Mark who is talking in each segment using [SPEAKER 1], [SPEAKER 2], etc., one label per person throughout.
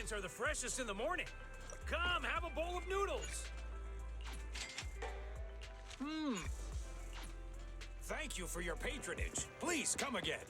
[SPEAKER 1] kinds are the freshest in the morning. Come, have a bowl of noodles. Thank you for your patronage. Please come again.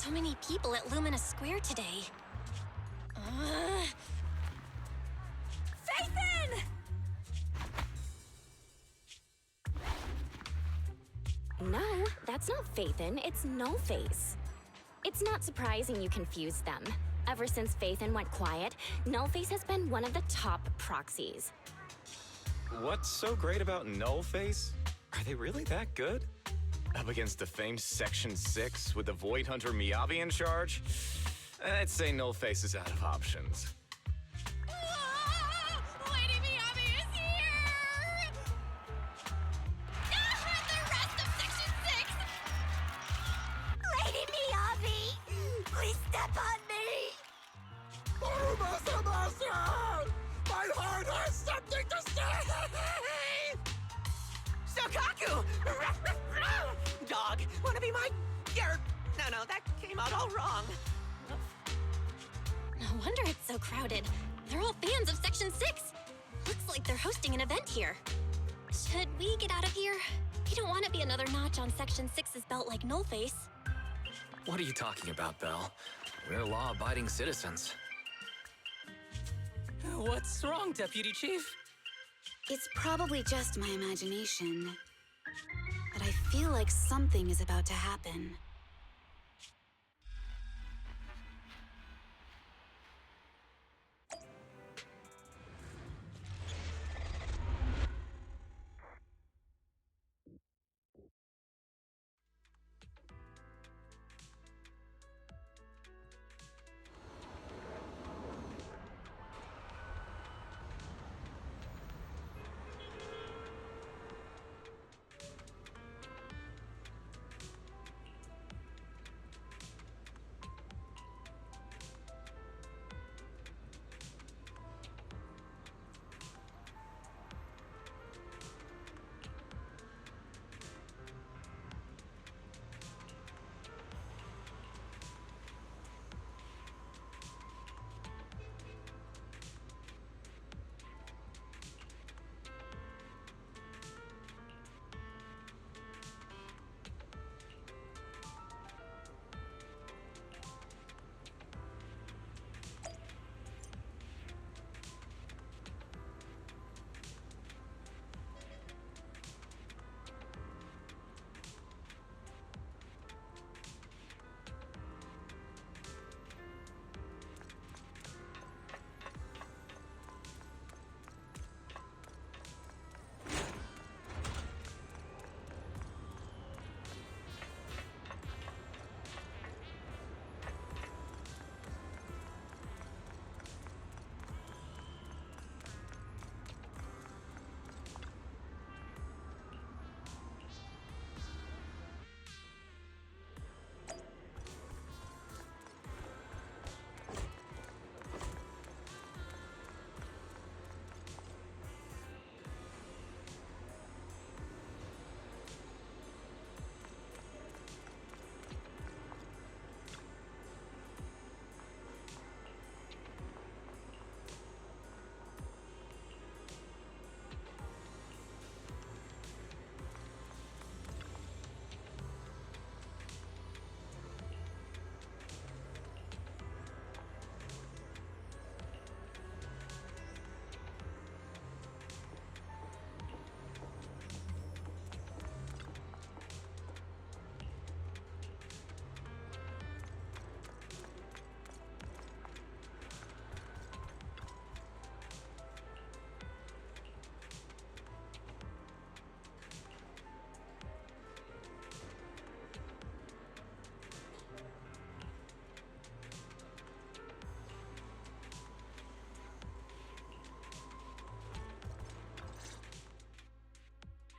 [SPEAKER 2] So many people at Luminous Square today. Phaethon!
[SPEAKER 3] No, that's not Phaethon, it's Nullface. It's not surprising you confused them. Ever since Phaethon went quiet, Nullface has been one of the top proxies.
[SPEAKER 4] What's so great about Nullface? Are they really that good? Up against the famed Section 6 with the Void Hunter Miyabi in charge? I'd say Nullface is out of options.
[SPEAKER 2] Lady Miyabi is here! The rest of Section 6! Lady Miyabi! Please step on me!
[SPEAKER 1] My heart has something to say!
[SPEAKER 5] Shokaku! Dog, wanna be my... No, that came out all wrong.
[SPEAKER 2] No wonder it's so crowded. They're all fans of Section 6. Looks like they're hosting an event here. Should we get out of here? We don't want to be another notch on Section 6's belt like Nullface.
[SPEAKER 6] What are you talking about, Belle? We're law-abiding citizens.
[SPEAKER 5] What's wrong, Deputy Chief?
[SPEAKER 7] It's probably just my imagination, but I feel like something is about to happen.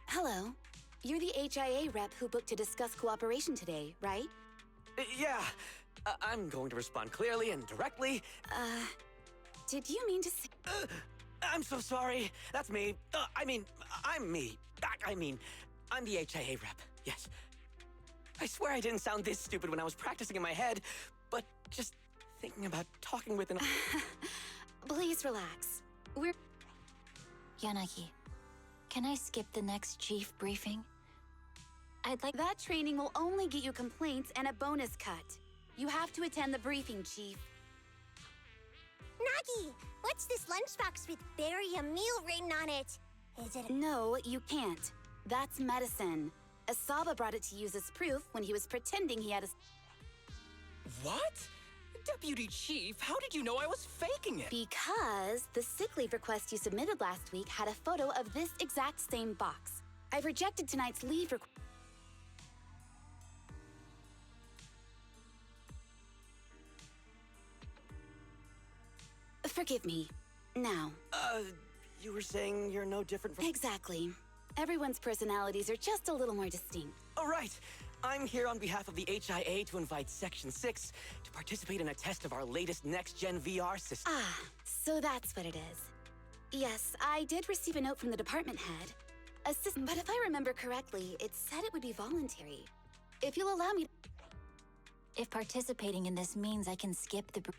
[SPEAKER 7] Hello. You're the HIA rep who booked to discuss cooperation today, right?
[SPEAKER 5] Yeah, I'm going to respond clearly and directly.
[SPEAKER 7] Did you mean to say...
[SPEAKER 5] I'm so sorry. That's me. I'm me. I'm the HIA rep. Yes. I swear I didn't sound this stupid when I was practicing in my head, but just thinking about talking with an...
[SPEAKER 7] Please relax.
[SPEAKER 2] Yanagi, can I skip the next chief briefing? I'd like...
[SPEAKER 7] That training will only get you complaints and a bonus cut. You have to attend the briefing, Chief.
[SPEAKER 2] Nagi, what's this lunchbox with "bury a meal" written on it? Is it?
[SPEAKER 7] No, you can't. That's medicine. Asaba brought it to use as proof when he was pretending he had a...
[SPEAKER 8] What? Deputy Chief, how did you know I was faking it?
[SPEAKER 7] Because the sick leave request you submitted last week had a photo of this exact same box. I've rejected tonight's leave request. Forgive me. Now.
[SPEAKER 5] You were saying you're no different from...
[SPEAKER 7] Exactly. Everyone's personalities are just a little more distinct.
[SPEAKER 5] Oh, right. I'm here on behalf of the HIA to invite Section 6 to participate in a test of our latest next-gen VR system.
[SPEAKER 7] Ah, so that's what it is. Yes, I did receive a note from the department head. But if I remember correctly, it said it would be voluntary. If you'll allow me...
[SPEAKER 9] If participating in this means I can skip the...
[SPEAKER 2] Do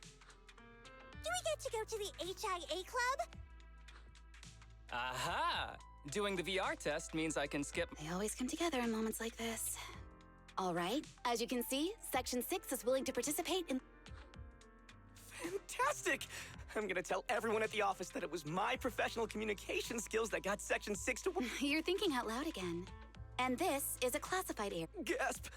[SPEAKER 2] we get to go to the HIA club?
[SPEAKER 8] Aha! Doing the VR test means I can skip...
[SPEAKER 7] They always come together in moments like this. All right, as you can see, Section 6 is willing to participate in...
[SPEAKER 5] Fantastic! I'm gonna tell everyone at the office that it was my professional communication skills that got Section 6 to...
[SPEAKER 7] You're thinking out loud again. And this is a classified area.
[SPEAKER 5] Gasp!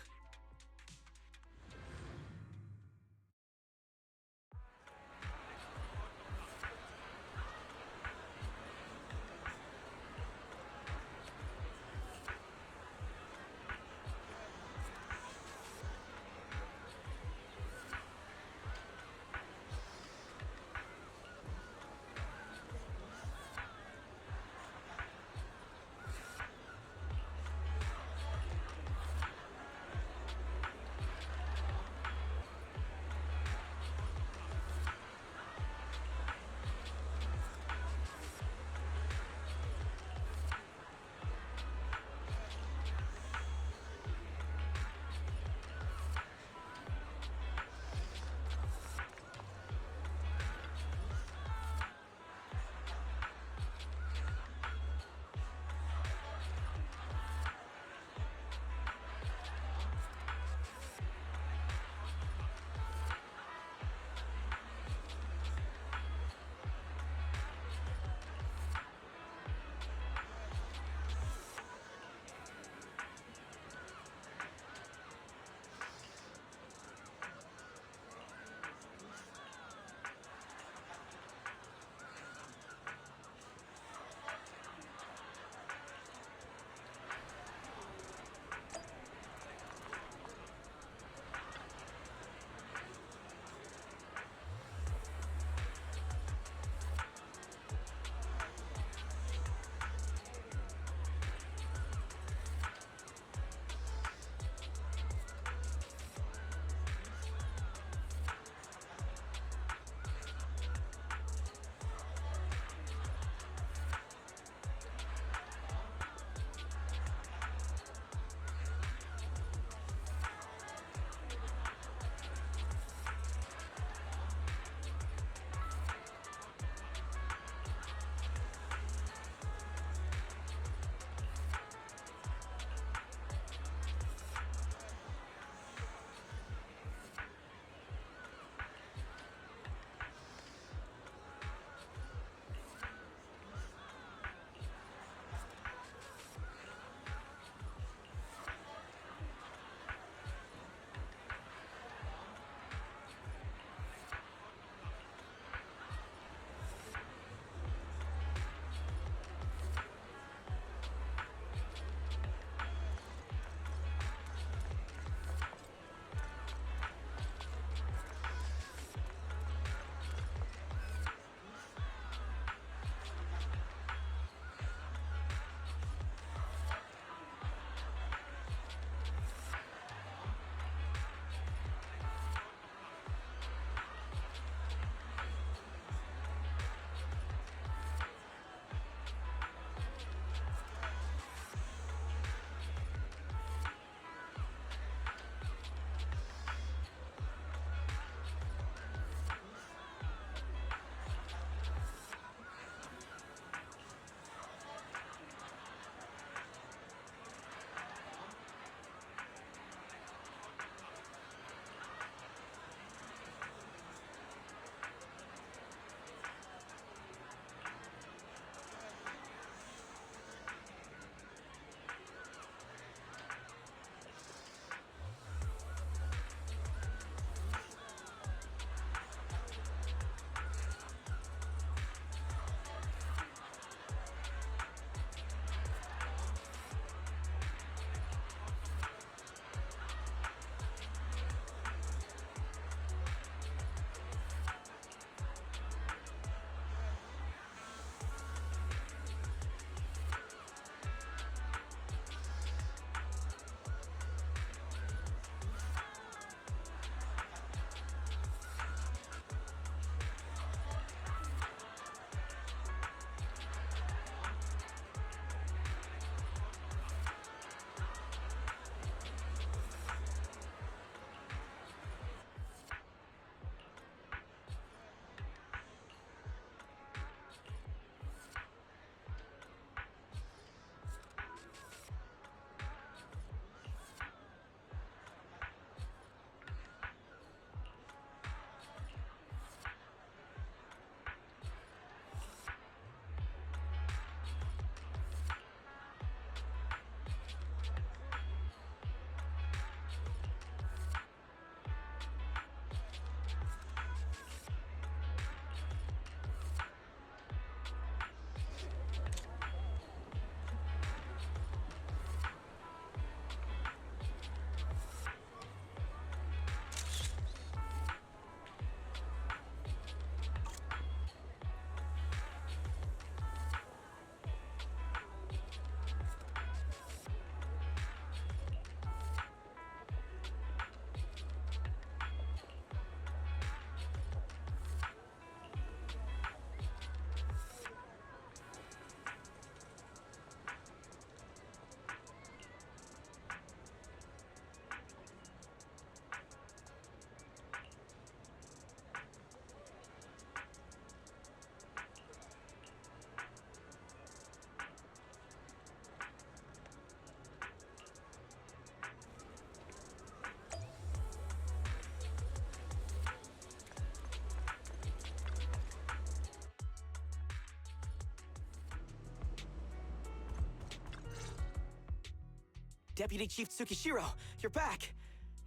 [SPEAKER 5] Deputy Chief Tsukishiro, you're back.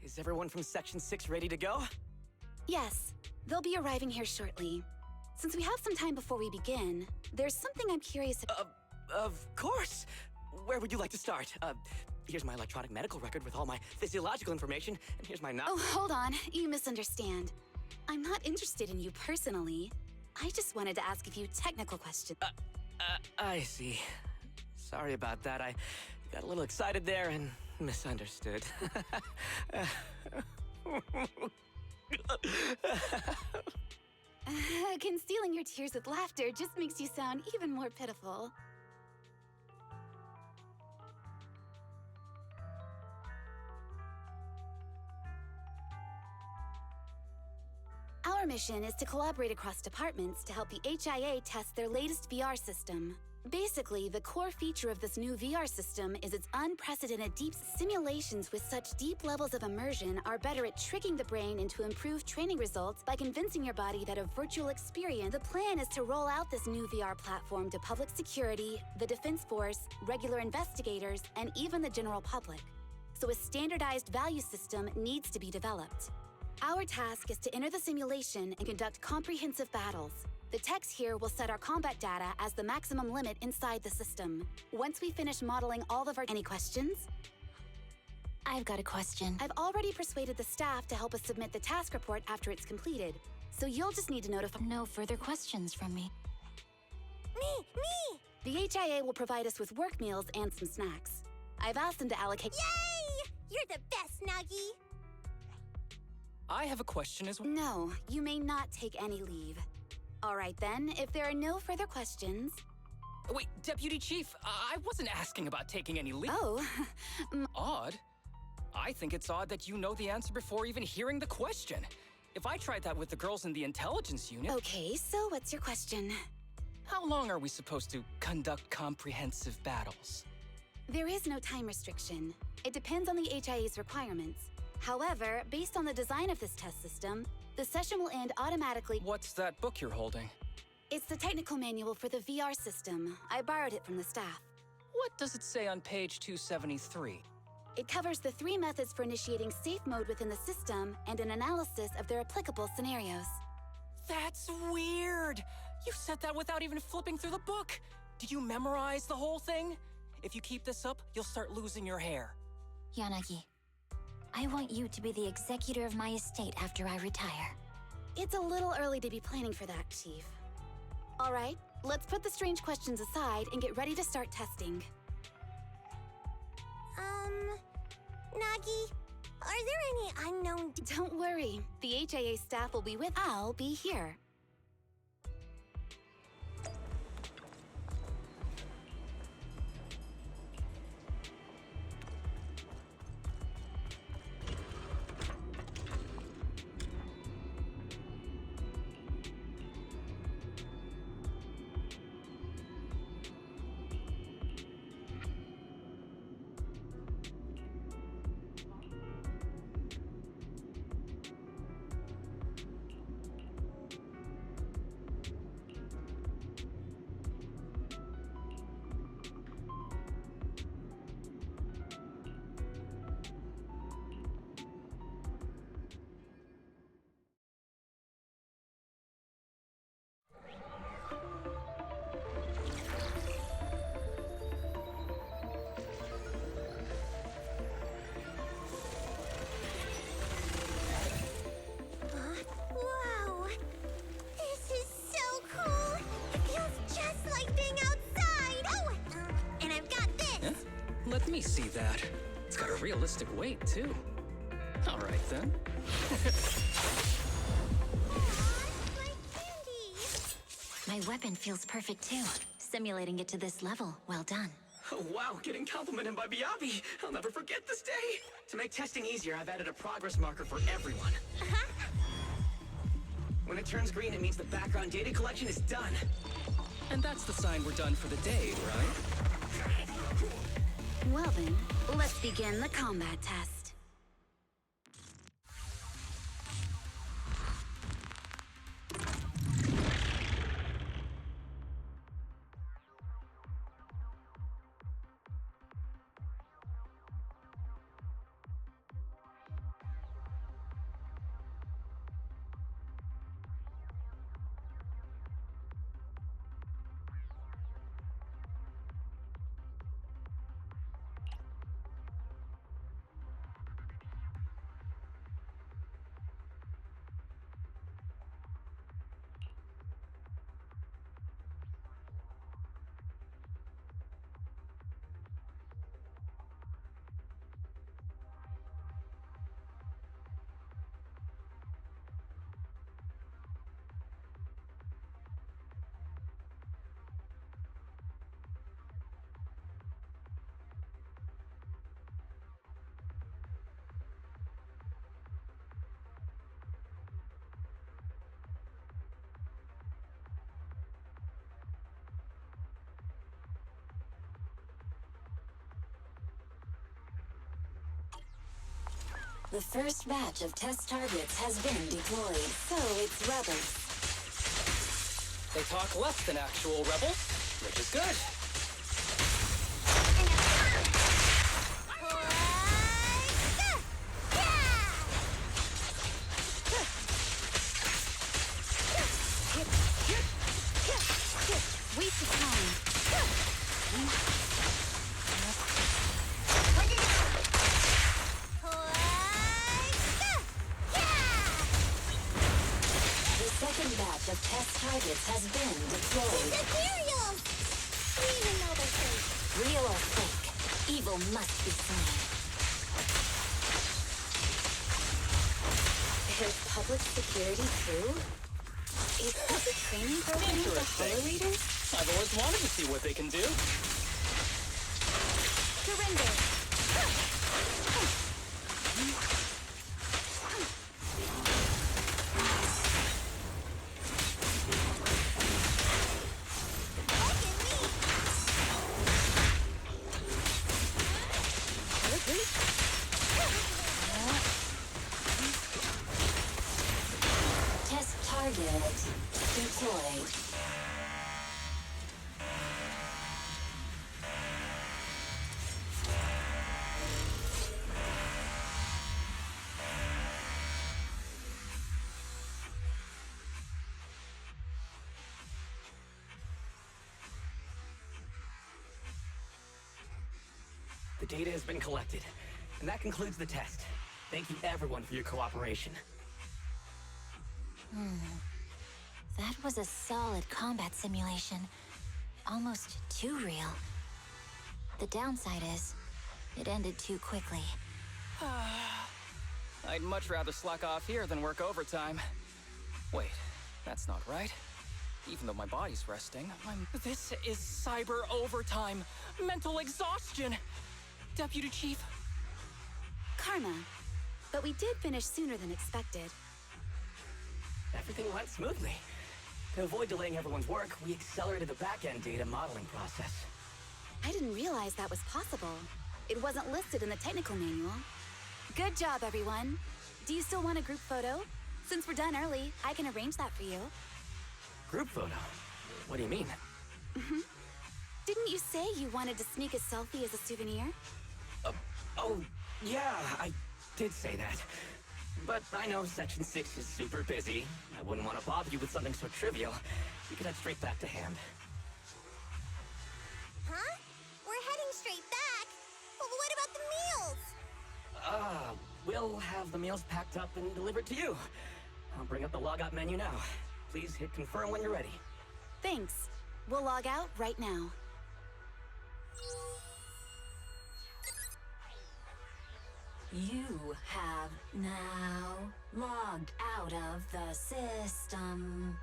[SPEAKER 5] Is everyone from Section 6 ready to go?
[SPEAKER 7] Yes, they'll be arriving here shortly. Since we have some time before we begin, there's something I'm curious about.
[SPEAKER 5] Of course. Where would you like to start? Here's my electronic medical record with all my physiological information, and here's my
[SPEAKER 7] Oh, hold on. You misunderstand. I'm not interested in you personally. I just wanted to ask a few technical questions.
[SPEAKER 5] I see. Sorry about that. I got a little excited there and misunderstood.
[SPEAKER 7] Concealing your tears with laughter just makes you sound even more pitiful. Our mission is to collaborate across departments to help the HIA test their latest VR system. Basically, the core feature of this new VR system is its unprecedented deep simulations with such deep levels of immersion are better at tricking the brain into improved training results by convincing your body that a virtual experience. The plan is to roll out this new VR platform to public security, the defense force, regular investigators, and even the general public. So a standardized value system needs to be developed. Our task is to enter the simulation and conduct comprehensive battles. The techs here will set our combat data as the maximum limit inside the system. Once we finish modeling all of our... Any questions?
[SPEAKER 9] I've got a question.
[SPEAKER 7] I've already persuaded the staff to help us submit the task report after it's completed. So you'll just need to notify...
[SPEAKER 9] No further questions from me.
[SPEAKER 7] Me! The HIA will provide us with work meals and some snacks. I've asked them to allocate...
[SPEAKER 2] Yay! You're the best, Nagi!
[SPEAKER 8] I have a question as well.
[SPEAKER 7] No, you may not take any leave. All right then, if there are no further questions...
[SPEAKER 8] Wait, Deputy Chief, I wasn't asking about taking any leave.
[SPEAKER 7] Oh,
[SPEAKER 8] Odd? I think it's odd that you know the answer before even hearing the question. If I tried that with the girls in the intelligence unit...
[SPEAKER 7] Okay, so what's your question?
[SPEAKER 8] How long are we supposed to conduct comprehensive battles?
[SPEAKER 7] There is no time restriction. It depends on the HIA's requirements. However, based on the design of this test system, the session will end automatically.
[SPEAKER 8] What's that book you're holding?
[SPEAKER 7] It's the technical manual for the VR system. I borrowed it from the staff.
[SPEAKER 8] What does it say on page 273?
[SPEAKER 7] It covers the 3 methods for initiating safe mode within the system and an analysis of their applicable scenarios.
[SPEAKER 8] That's weird! You said that without even flipping through the book! Did you memorize the whole thing? If you keep this up, you'll start losing your hair.
[SPEAKER 9] Yanagi, I want you to be the executor of my estate after I retire.
[SPEAKER 7] It's a little early to be planning for that, Chief. All right, let's put the strange questions aside and get ready to start testing.
[SPEAKER 2] Nagi, are there any unknown...
[SPEAKER 7] Don't worry, the HIA staff will be with... I'll be here.
[SPEAKER 2] Wow! This is so cool! It feels just like being outside! Oh! And I've got this!
[SPEAKER 6] Yeah? Let me see that. It's got a realistic weight, too. All right, then.
[SPEAKER 2] My candy!
[SPEAKER 9] My weapon feels perfect too. Simulating it to this level, well done.
[SPEAKER 5] Oh, wow, getting complimented by Biabi. I'll never forget this day. To make testing easier, I've added a progress marker for everyone. When it turns green, it means the background data collection is done.
[SPEAKER 8] And that's the sign we're done for the day, right?
[SPEAKER 7] Well then, let's begin the combat test.
[SPEAKER 9] The first batch of test targets has been deployed.
[SPEAKER 7] So it's rebels.
[SPEAKER 8] They talk less than actual rebels, which is good.
[SPEAKER 7] Waste of time.
[SPEAKER 9] The second batch of test targets has been deployed.
[SPEAKER 2] Ethereals! We even know they're fake.
[SPEAKER 9] Real or fake, evil must be slain.
[SPEAKER 3] There's public security too? Is this a training program for
[SPEAKER 8] Interesting.
[SPEAKER 3] Holo Readers?
[SPEAKER 8] I've always wanted to see what they can do.
[SPEAKER 7] Surrender.
[SPEAKER 9] Test target deployed.
[SPEAKER 5] The data has been collected, and that concludes the test. Thank you everyone for your cooperation.
[SPEAKER 9] That was a solid combat simulation. Almost too real. The downside is, it ended too quickly.
[SPEAKER 8] I'd much rather slack off here than work overtime. Wait, that's not right. Even though my body's resting, This is cyber overtime. Mental exhaustion. Deputy Chief.
[SPEAKER 7] Karma. But we did finish sooner than expected.
[SPEAKER 5] Everything went smoothly. To avoid delaying everyone's work, we accelerated the back-end data modeling process.
[SPEAKER 7] I didn't realize that was possible. It wasn't listed in the technical manual. Good job, everyone. Do you still want a group photo? Since we're done early, I can arrange that for you.
[SPEAKER 5] Group photo? What do you mean?
[SPEAKER 7] Didn't you say you wanted to sneak a selfie as a souvenir?
[SPEAKER 5] Oh, yeah, I did say that. But I know Section 6 is super busy. I wouldn't want to bother you with something so trivial. We could head straight back to hand.
[SPEAKER 2] Huh? We're heading straight back. But what about the meals?
[SPEAKER 5] We'll have the meals packed up and delivered to you. I'll bring up the logout menu now. Please hit confirm when you're ready.
[SPEAKER 7] Thanks. We'll log out right now.
[SPEAKER 9] You have now logged out of the system.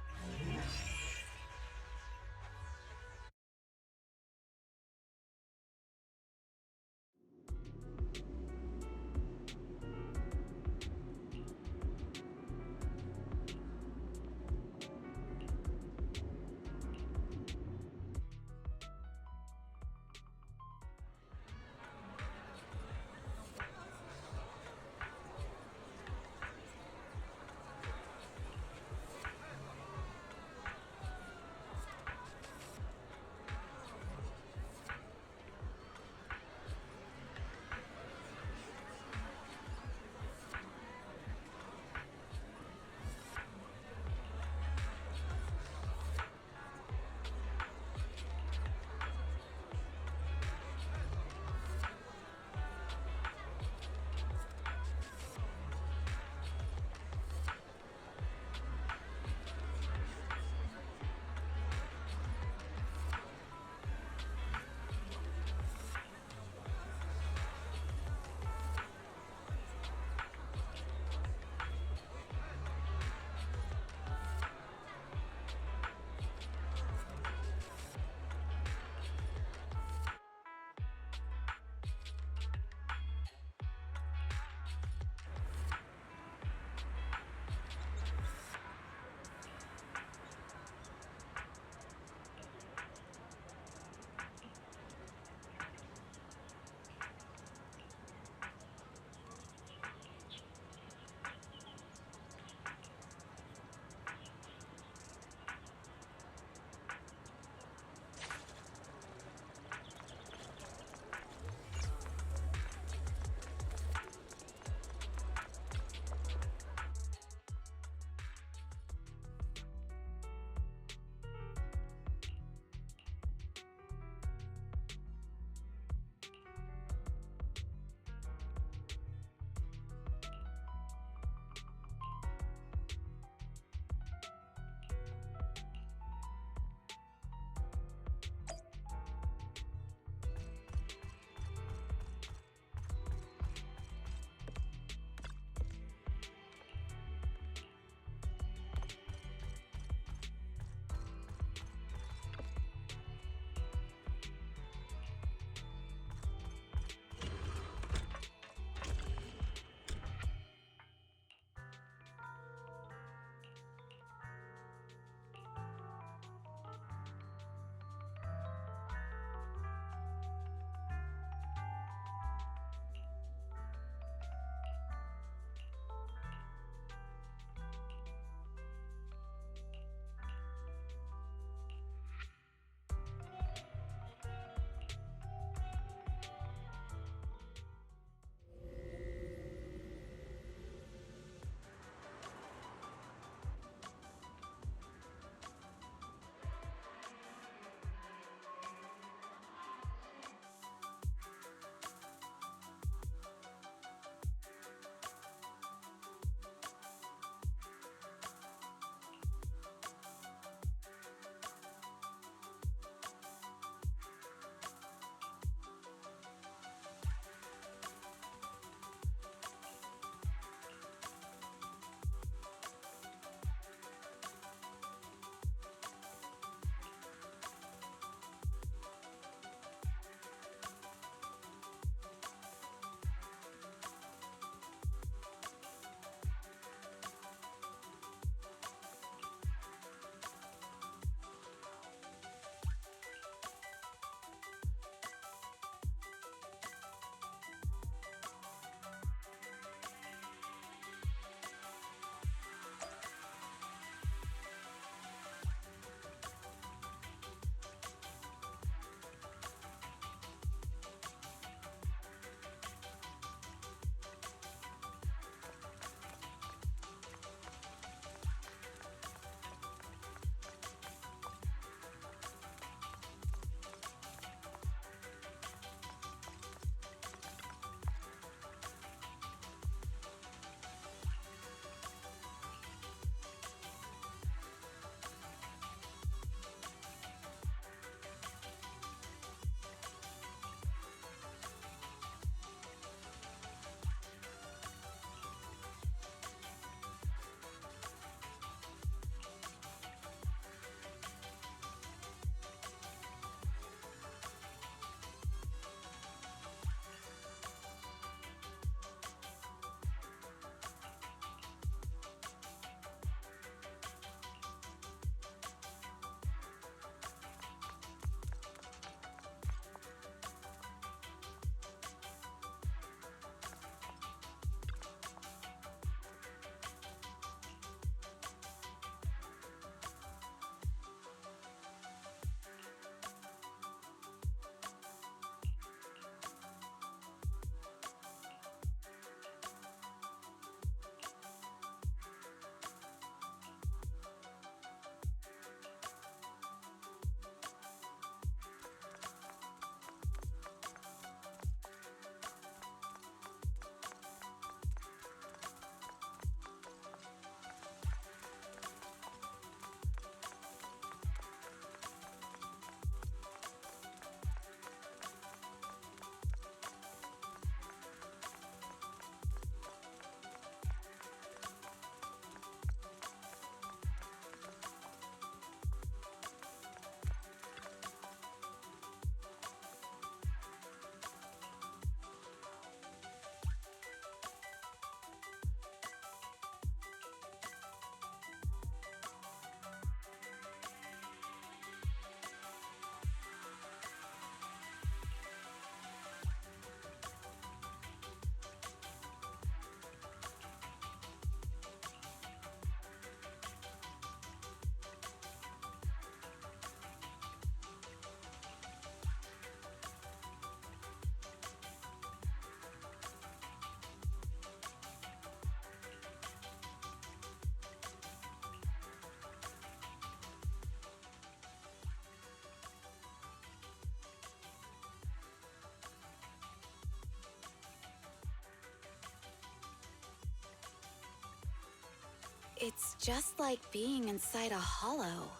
[SPEAKER 7] It's just like being inside a hollow.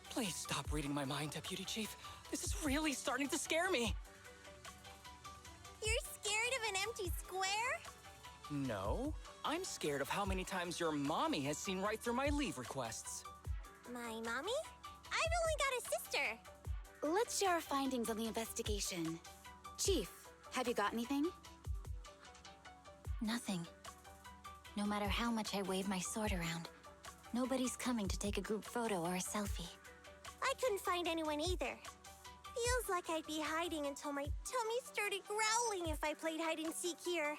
[SPEAKER 8] Please stop reading my mind, Deputy Chief. This is really starting to scare me.
[SPEAKER 2] You're scared of an empty square?
[SPEAKER 8] No, I'm scared of how many times your mommy has seen right through my leave requests.
[SPEAKER 2] My mommy? I've only got a sister.
[SPEAKER 7] Let's share our findings on the investigation. Chief, have you got anything?
[SPEAKER 9] Nothing. No matter how much I wave my sword around, nobody's coming to take a group photo or a selfie.
[SPEAKER 2] I couldn't find anyone either. Feels like I'd be hiding until my tummy started growling if I played hide and seek here.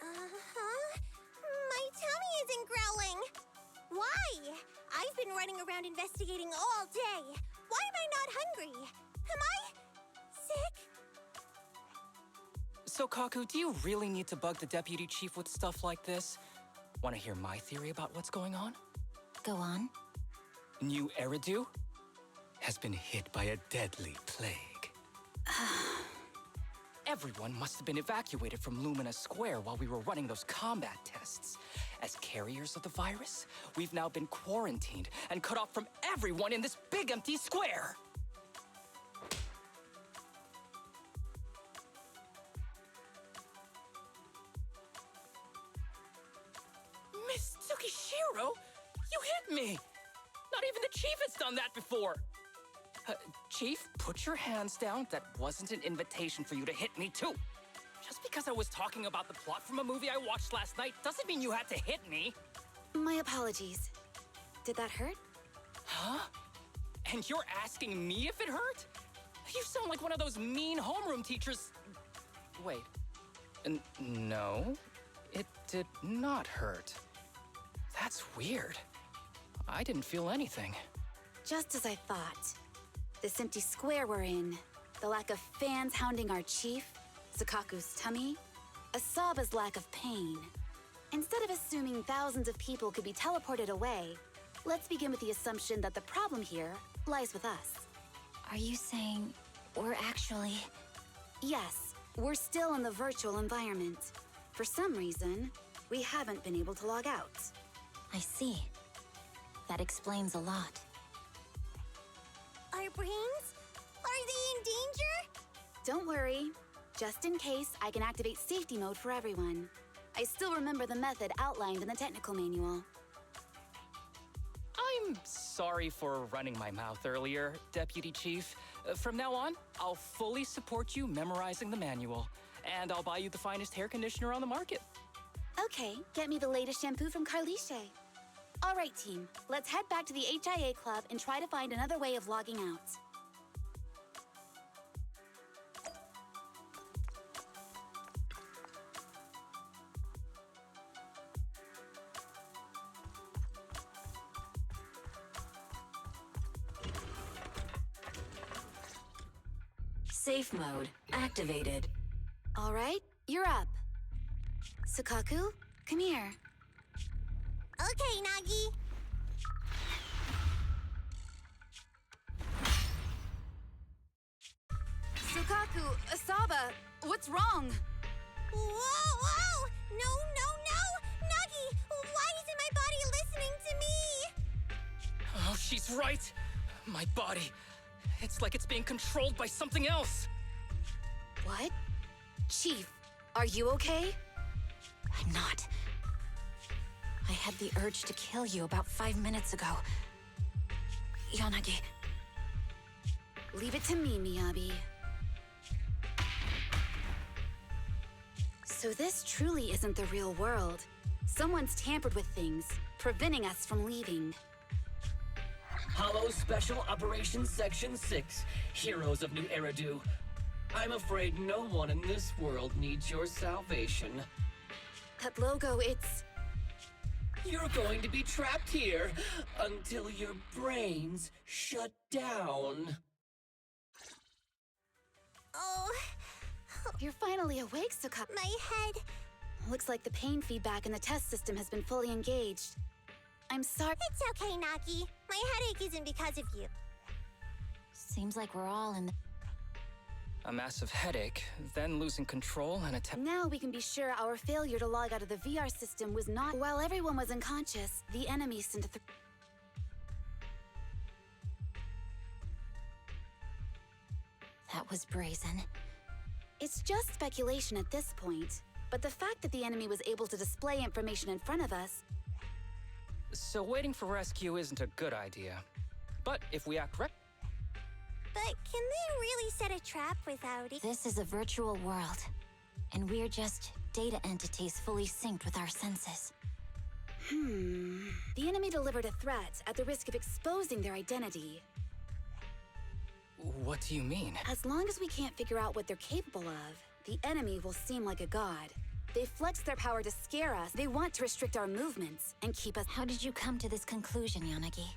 [SPEAKER 2] My tummy isn't growling. Why? I've been running around investigating all day. Why am I not hungry? Am I sick?
[SPEAKER 8] So, Kaku, do you really need to bug the Deputy Chief with stuff like this? Want to hear my theory about what's going on?
[SPEAKER 9] Go on.
[SPEAKER 8] New Eridu has been hit by a deadly plague. Everyone must have been evacuated from Lumina Square while we were running those combat tests. As carriers of the virus, we've now been quarantined and cut off from everyone in this big empty square. Miss Tsukishiro, you hit me! Not even the Chief has done that before! Chief, put your hands down. That wasn't an invitation for you to hit me, too. Just because I was talking about the plot from a movie I watched last night doesn't mean you had to hit me.
[SPEAKER 7] My apologies. Did that hurt?
[SPEAKER 8] Huh? And you're asking me if it hurt? You sound like one of those mean homeroom teachers. Wait. No, it did not hurt. That's weird. I didn't feel anything.
[SPEAKER 7] Just as I thought. This empty square we're in, the lack of fans hounding our chief, Sukaku's tummy, Asaba's lack of pain. Instead of assuming thousands of people could be teleported away, let's begin with the assumption that the problem here lies with us.
[SPEAKER 9] Are you saying we're actually...
[SPEAKER 7] Yes, we're still in the virtual environment. For some reason, we haven't been able to log out.
[SPEAKER 9] I see. That explains a lot.
[SPEAKER 2] Our brains? Are they in danger?
[SPEAKER 7] Don't worry. Just in case, I can activate safety mode for everyone. I still remember the method outlined in the technical manual.
[SPEAKER 8] I'm sorry for running my mouth earlier, Deputy Chief. From now on, I'll fully support you memorizing the manual. And I'll buy you the finest hair conditioner on the market.
[SPEAKER 7] Okay, get me the latest shampoo from Carliche. All right, team. Let's head back to the HIA Club and try to find another way of logging out.
[SPEAKER 9] Safe mode activated.
[SPEAKER 7] All right, you're up. Sukaku, come here.
[SPEAKER 2] Okay, Nagi.
[SPEAKER 7] Sukaku, Asaba, what's wrong?
[SPEAKER 2] Whoa! No! Nagi, why isn't my body listening to me?
[SPEAKER 8] Oh, she's right. My body. It's like it's being controlled by something else.
[SPEAKER 7] What? Chief, are you okay?
[SPEAKER 9] I'm not. I had the urge to kill you about 5 minutes ago. Yanagi.
[SPEAKER 7] Leave it to me, Miyabi. So this truly isn't the real world. Someone's tampered with things, preventing us from leaving.
[SPEAKER 10] Hollow Special Operations Section 6, Heroes of New Eridu. I'm afraid no one in this world needs your salvation.
[SPEAKER 7] That logo, it's...
[SPEAKER 10] You're going to be trapped here until your brains shut down.
[SPEAKER 2] Oh,
[SPEAKER 7] You're finally awake, Sukaku.
[SPEAKER 2] my head.
[SPEAKER 7] Looks like the pain feedback in the test system has been fully engaged. I'm sorry.
[SPEAKER 2] It's okay, Nagi. My headache isn't because of you.
[SPEAKER 9] Seems like we're all in the...
[SPEAKER 8] a massive headache, then losing control and attempt.
[SPEAKER 7] Now we can be sure our failure to log out of the VR system was not. While everyone was unconscious, the enemy sent a
[SPEAKER 9] That was brazen.
[SPEAKER 7] It's just speculation at this point, but the fact that the enemy was able to display information in front of us.
[SPEAKER 8] So waiting for rescue isn't a good idea. But if we act
[SPEAKER 11] But can they really set a trap without it?
[SPEAKER 9] This is a virtual world, and we're just data entities fully synced with our senses.
[SPEAKER 7] The enemy delivered a threat at the risk of exposing their identity.
[SPEAKER 8] What do you mean?
[SPEAKER 7] As long as we can't figure out what they're capable of, the enemy will seem like a god. They flex their power to scare us. They want to restrict our movements and keep us.
[SPEAKER 9] How did you come to this conclusion, Yanagi?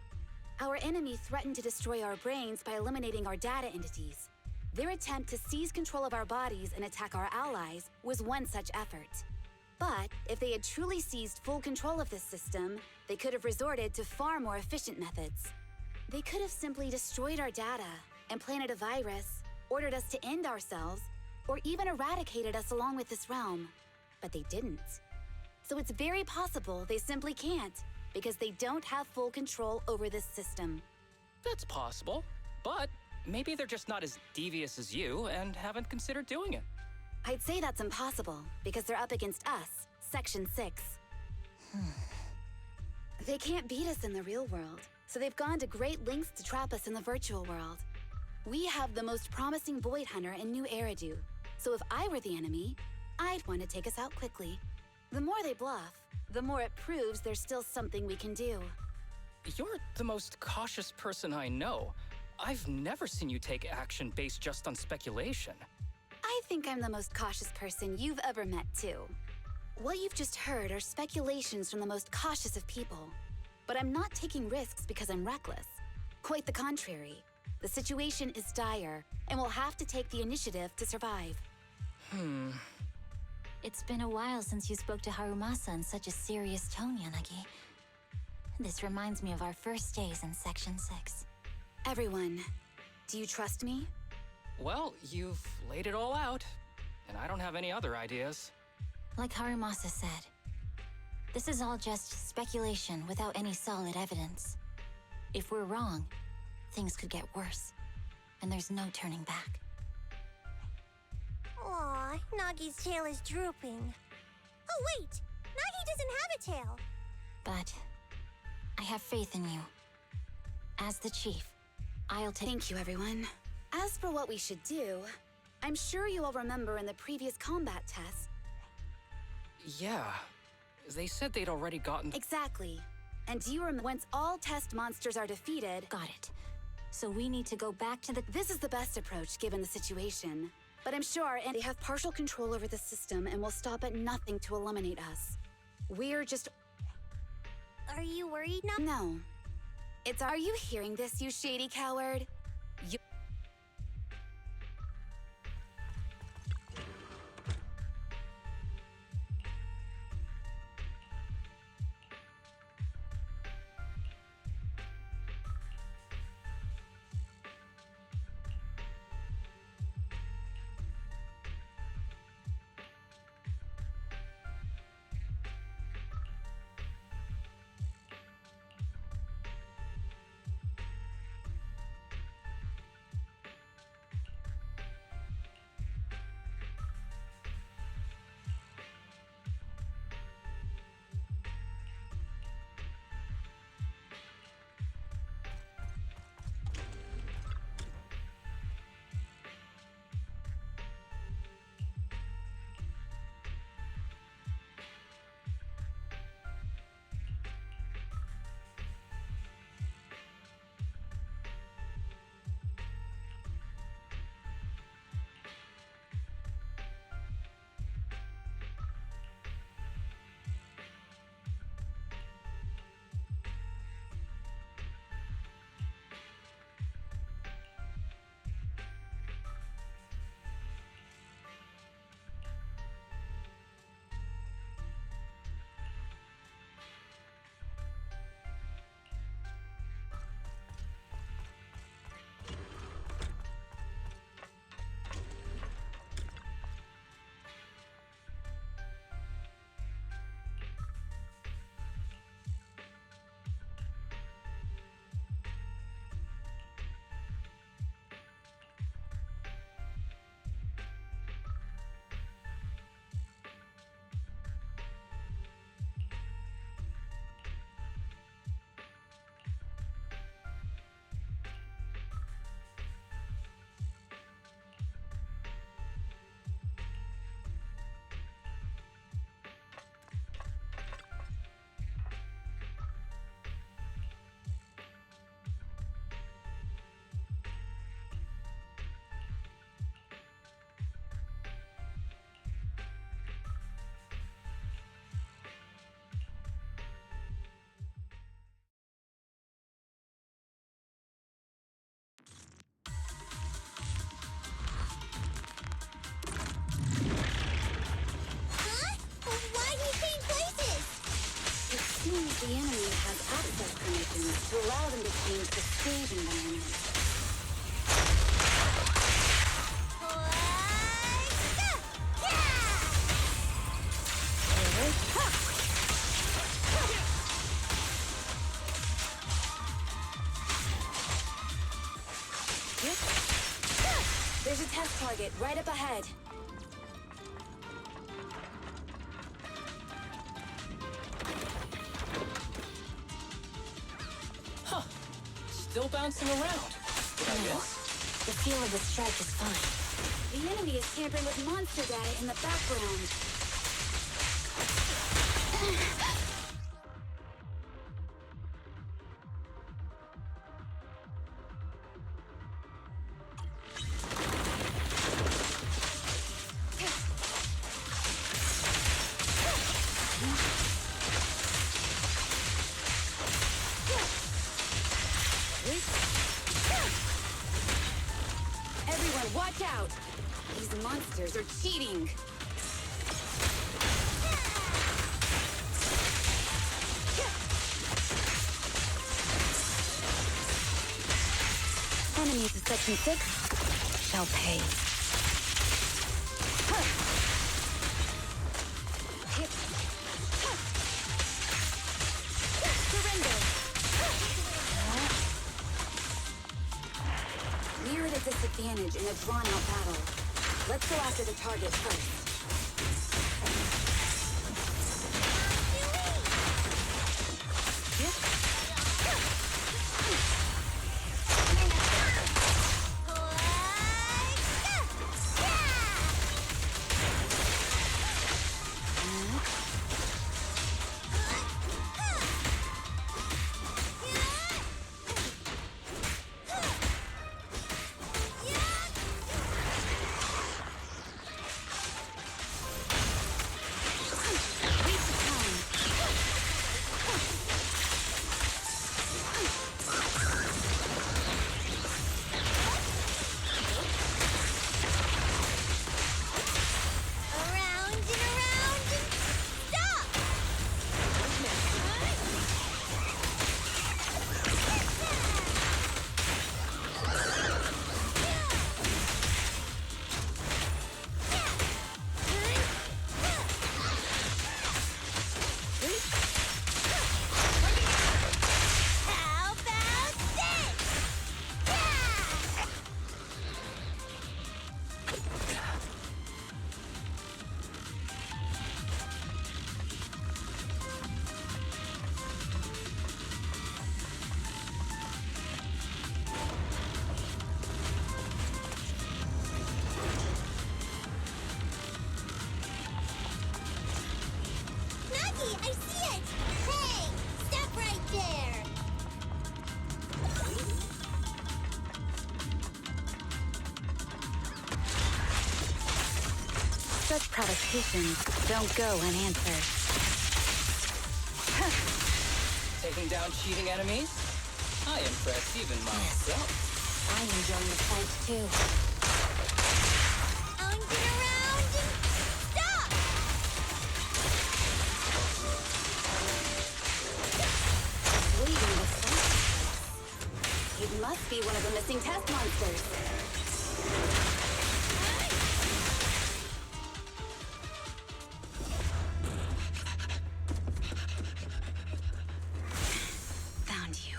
[SPEAKER 7] Our enemy threatened to destroy our brains by eliminating our data entities. Their attempt to seize control of our bodies and attack our allies was one such effort. But if they had truly seized full control of this system, they could have resorted to far more efficient methods. They could have simply destroyed our data, implanted a virus, ordered us to end ourselves, or even eradicated us along with this realm. But they didn't. So it's very possible they simply can't, because they don't have full control over this system.
[SPEAKER 8] That's possible, but maybe they're just not as devious as you and haven't considered doing it.
[SPEAKER 7] I'd say that's impossible, because they're up against us, Section 6. They can't beat us in the real world, so they've gone to great lengths to trap us in the virtual world. We have the most promising Void Hunter in New Eridu, so if I were the enemy, I'd want to take us out quickly. The more they bluff, the more it proves there's still something we can do.
[SPEAKER 8] You're the most cautious person I know. I've never seen you take action based just on speculation.
[SPEAKER 7] I think I'm the most cautious person you've ever met, too. What you've just heard are speculations from the most cautious of people. But I'm not taking risks because I'm reckless. Quite the contrary. The situation is dire, and we'll have to take the initiative to survive.
[SPEAKER 9] It's been a while since you spoke to Harumasa in such a serious tone, Yanagi. This reminds me of our first days in Section 6.
[SPEAKER 7] Everyone, do you trust me?
[SPEAKER 8] Well, you've laid it all out, and I don't have any other ideas.
[SPEAKER 9] Like Harumasa said, this is all just speculation without any solid evidence. If we're wrong, things could get worse, and there's no turning back.
[SPEAKER 11] Aw, Nagi's tail is drooping. Oh wait! Nagi doesn't have a tail!
[SPEAKER 9] But I have faith in you. As the chief, I'll take...
[SPEAKER 7] Thank you, everyone. As for what we should do, I'm sure you all remember in the previous combat test.
[SPEAKER 8] Yeah, they said they'd already gotten...
[SPEAKER 7] Exactly. And do you remember once all test monsters are defeated...
[SPEAKER 9] Got it. So we need to go back to the...
[SPEAKER 7] This is the best approach given the situation. But I'm sure they have partial control over the system and will stop at nothing to eliminate us. We're just...
[SPEAKER 11] Are you worried now?
[SPEAKER 7] No. It's... Are you hearing this, you shady coward? You... seems the enemy has access permissions to allow them to change the stage environment. There's a test target right up ahead.
[SPEAKER 8] Huh. Still bouncing around. Did I miss?
[SPEAKER 9] The feel of the strike is fine.
[SPEAKER 7] The enemy is tampering with monster data in the background. Everyone, watch out! These monsters are cheating! Enemies of Section 6 shall pay. Surrender! We're at a disadvantage in a drawn-out battle. Let's go after the target first.
[SPEAKER 11] I see it! Hey! Stop right there!
[SPEAKER 7] Such provocations don't go unanswered.
[SPEAKER 8] Taking down cheating enemies? I impress even myself.
[SPEAKER 9] I'm enjoying the fight too.
[SPEAKER 11] Get around and stop!
[SPEAKER 7] Waiting the fight. It must be one of the missing test monsters. Found you.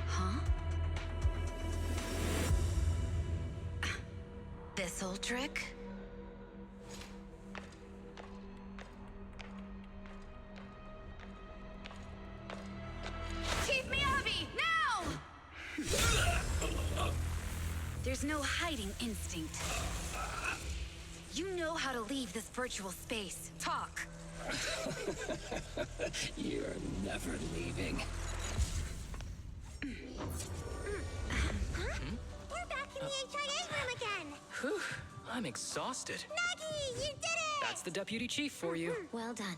[SPEAKER 7] Huh? This old trick? Keep me, Abby! Now! There's no hiding instinct. You know how to leave this virtual space. Talk.
[SPEAKER 6] You're never leaving.
[SPEAKER 11] We're back in the HIA room again!
[SPEAKER 8] Whew, I'm exhausted.
[SPEAKER 11] Maggie, you did it!
[SPEAKER 8] That's the deputy chief for you.
[SPEAKER 9] Well done.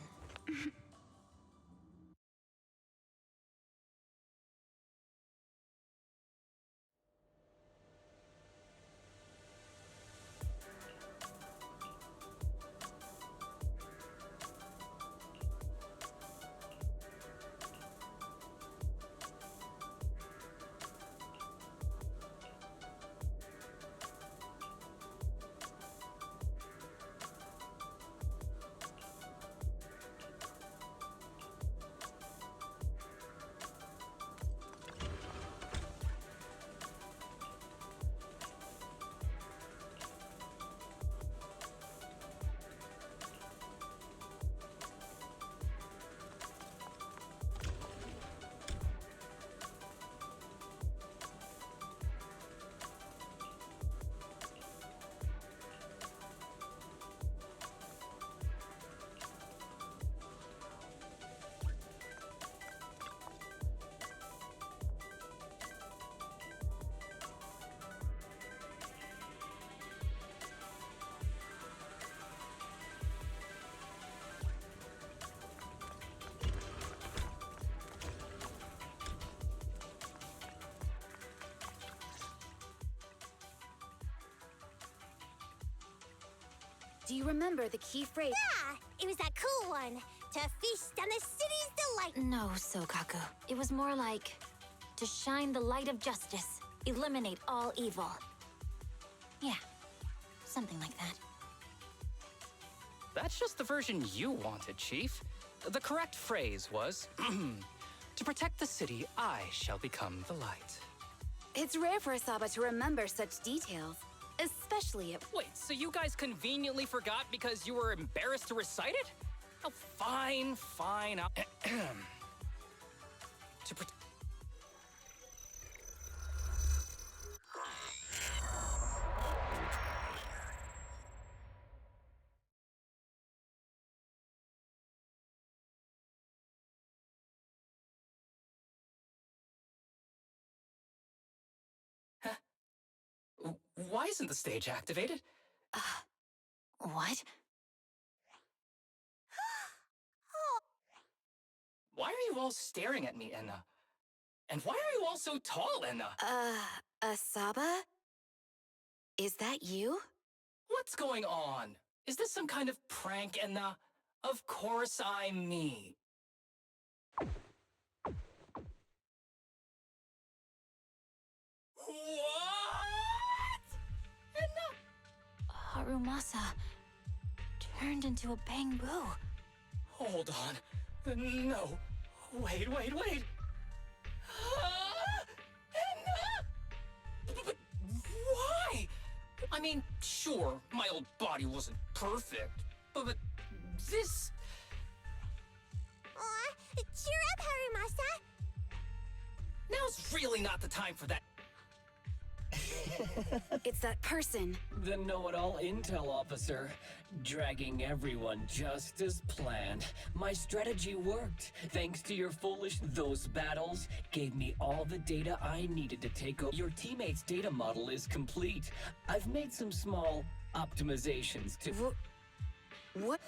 [SPEAKER 7] Do you remember the key phrase?
[SPEAKER 11] Yeah, it was that cool one. To feast on the city's delight.
[SPEAKER 9] No, Sokaku. It was more like to shine the light of justice, eliminate all evil. Yeah, something like that.
[SPEAKER 8] That's just the version you wanted, Chief. The correct phrase was, to protect the city, I shall become the light.
[SPEAKER 7] It's rare for a Saba to remember such details, especially at...
[SPEAKER 8] Wait, so you guys conveniently forgot because you were embarrassed to recite it? Oh, fine, fine. To protect... Why isn't the stage activated?
[SPEAKER 9] What?
[SPEAKER 8] Why are you all staring at me, Enna? And why are you all so tall, Enna?
[SPEAKER 7] Saba? Is that you?
[SPEAKER 8] What's going on? Is this some kind of prank, Enna? Of course I'm me. What? Enna?
[SPEAKER 9] Harumasa turned into a bamboo.
[SPEAKER 8] Hold on. No. Wait. Enna? But why? I mean, sure, my old body wasn't perfect, but this...
[SPEAKER 11] Aw, cheer up, Harumasa.
[SPEAKER 8] Now's really not the time for that.
[SPEAKER 7] It's that person.
[SPEAKER 10] The know-it-all intel officer, dragging everyone just as planned. My strategy worked. Thanks to your those battles gave me all the data I needed to take over. Your teammate's data model is complete. I've made some small optimizations to...
[SPEAKER 7] What?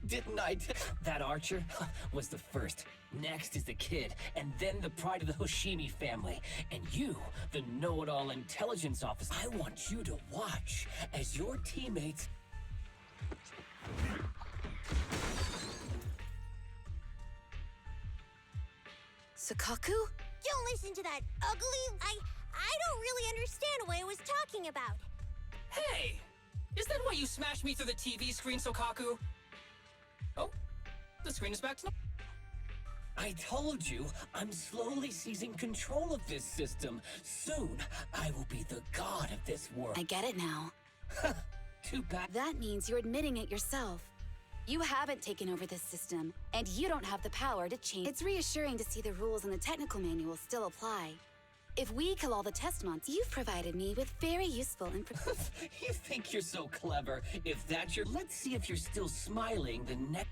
[SPEAKER 10] Didn't I? That archer was the first. Next is the kid, and then the pride of the Hoshimi family. And you, the know-it-all intelligence officer. I want you to watch as your teammates...
[SPEAKER 7] Sukaku?
[SPEAKER 11] Don't listen to that ugly... I don't really understand what it was talking about.
[SPEAKER 8] Hey! Is that why you smashed me through the TV screen, Sokaku? Oh, the screen is back to...
[SPEAKER 10] I told you, I'm slowly seizing control of this system. Soon, I will be the god of this world.
[SPEAKER 7] I get it now.
[SPEAKER 10] Too bad.
[SPEAKER 7] That means you're admitting it yourself. You haven't taken over this system, and you don't have the power to change. It's reassuring to see the rules in the technical manual still apply. If we kill all the test months, you've provided me with very useful information.
[SPEAKER 10] You think you're so clever. If that's your... Let's see if you're still smiling the next...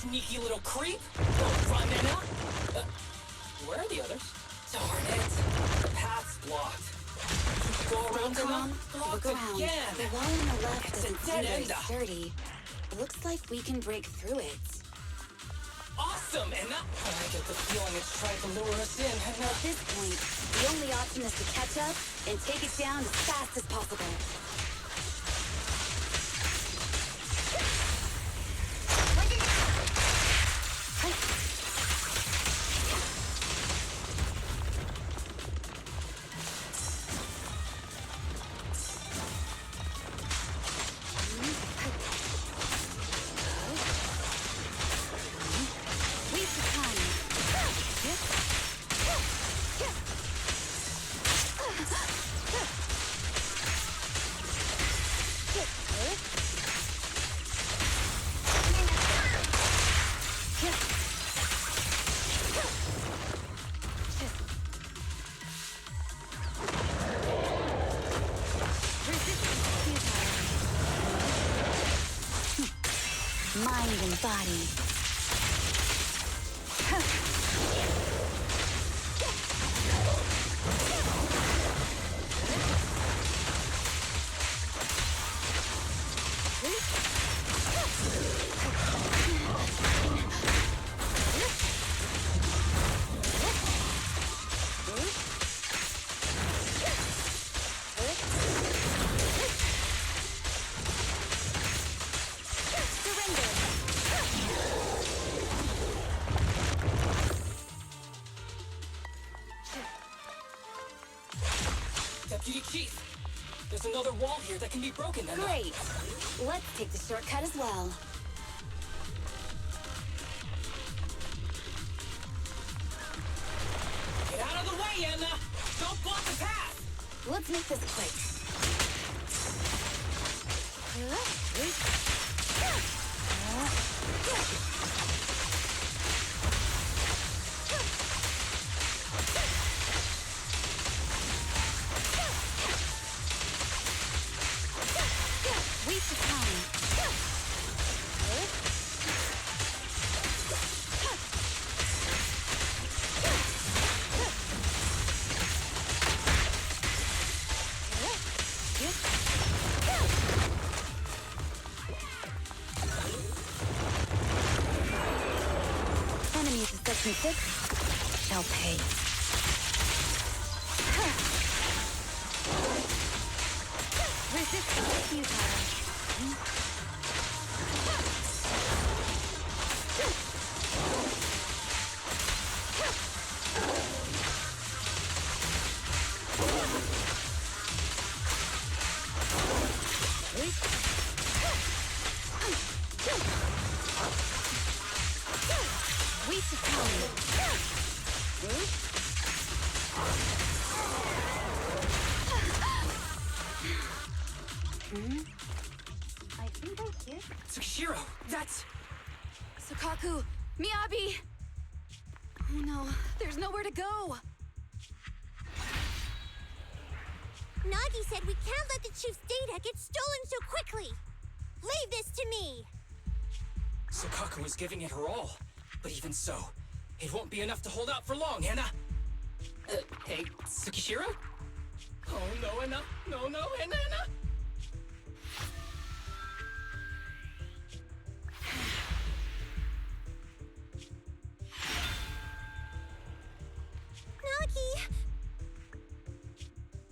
[SPEAKER 8] sneaky little creep! Don't run, Anna! Where are the others? Darn it! The path's blocked. Go around
[SPEAKER 7] Stay calm.
[SPEAKER 8] and blocked
[SPEAKER 7] Look around.
[SPEAKER 8] again!
[SPEAKER 7] The wall on the left
[SPEAKER 8] It's a
[SPEAKER 7] doesn't seem
[SPEAKER 8] dead
[SPEAKER 7] very
[SPEAKER 8] end.
[SPEAKER 7] sturdy. Looks like we can break through it.
[SPEAKER 8] Awesome, Anna! I get the feeling it's trying to lure us in, and
[SPEAKER 7] At this point, the only option is to catch up and take it down as fast as possible. Mind and body.
[SPEAKER 8] Deputy Chief, there's another wall here that can be broken, Anna.
[SPEAKER 7] Great. Let's take the shortcut as well.
[SPEAKER 8] Get out of the way, Anna! Don't block the path!
[SPEAKER 7] Let's make this quick. Waste of time. Enemies of Section 6 shall pay. Resistance is futile. Waste of I think I hear.
[SPEAKER 8] Tsukishiro, that's...
[SPEAKER 7] Sukaku! Miyabi! Oh no, there's nowhere to go!
[SPEAKER 11] Nagi said we can't let the chief's data get stolen so quickly. Leave this to me.
[SPEAKER 8] Sukaku is giving it her all. But even so, it won't be enough to hold out for long, Anna. Hey, Tsukishiro? Oh no, Anna. No, Anna.
[SPEAKER 11] Nagi!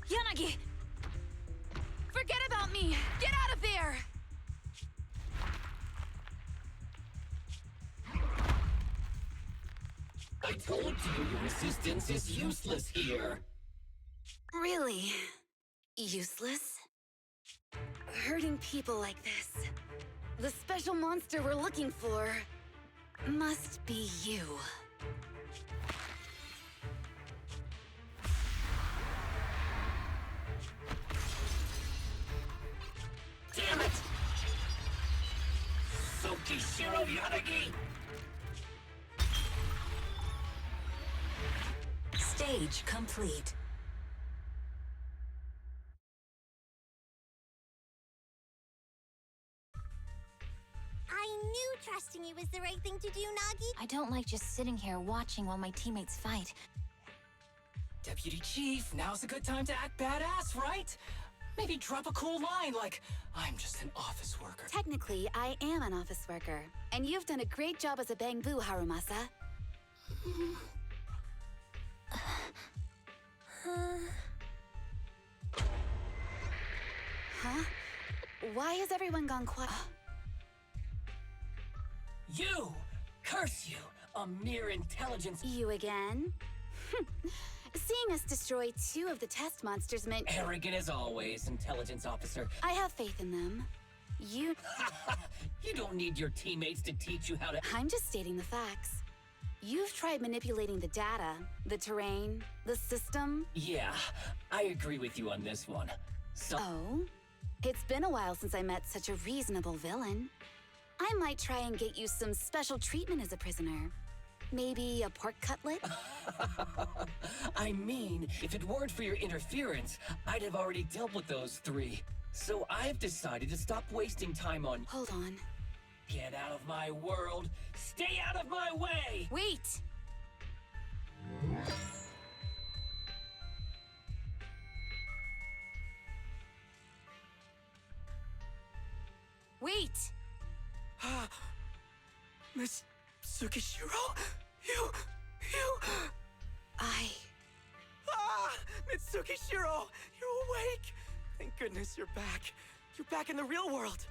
[SPEAKER 7] Yanagi! Forget about me! Get out of there!
[SPEAKER 10] I told you your resistance is useless here.
[SPEAKER 7] Really? Useless? Hurting people like this. The special monster we're looking for must be you.
[SPEAKER 10] Damn it! Tsukishiro Yanagi!
[SPEAKER 9] Stage complete.
[SPEAKER 11] I knew trusting you was the right thing to do, Nagi.
[SPEAKER 9] I don't like just sitting here watching while my teammates fight.
[SPEAKER 8] Deputy Chief, now's a good time to act badass, right? Maybe drop a cool line like, I'm just an office worker.
[SPEAKER 7] Technically, I am an office worker, and you've done a great job as a bangbu, Harumasa. Huh? Why has everyone gone quiet?
[SPEAKER 10] You! Curse you! A mere intelligence.
[SPEAKER 7] You again? Seeing us destroy 2 of the test monsters meant...
[SPEAKER 10] Arrogant as always, intelligence officer.
[SPEAKER 7] I have faith in them. You
[SPEAKER 10] don't need your teammates to teach you how to.
[SPEAKER 7] I'm just stating the facts. You've tried manipulating the data, the terrain, the system.
[SPEAKER 10] Yeah, I agree with you on this one. So.
[SPEAKER 7] Oh? It's been a while since I met such a reasonable villain. I might try and get you some special treatment as a prisoner. Maybe a pork cutlet?
[SPEAKER 10] I mean, if it weren't for your interference, I'd have already dealt with those 3. So I've decided to stop wasting time on.
[SPEAKER 7] Hold on.
[SPEAKER 10] Get out of my world! Stay out of my way!
[SPEAKER 7] Wait! Wait!
[SPEAKER 5] Miss Tsukishiro? You...
[SPEAKER 7] I...
[SPEAKER 5] Mitsukishiro! You're awake! Thank goodness you're back. You're back in the real world.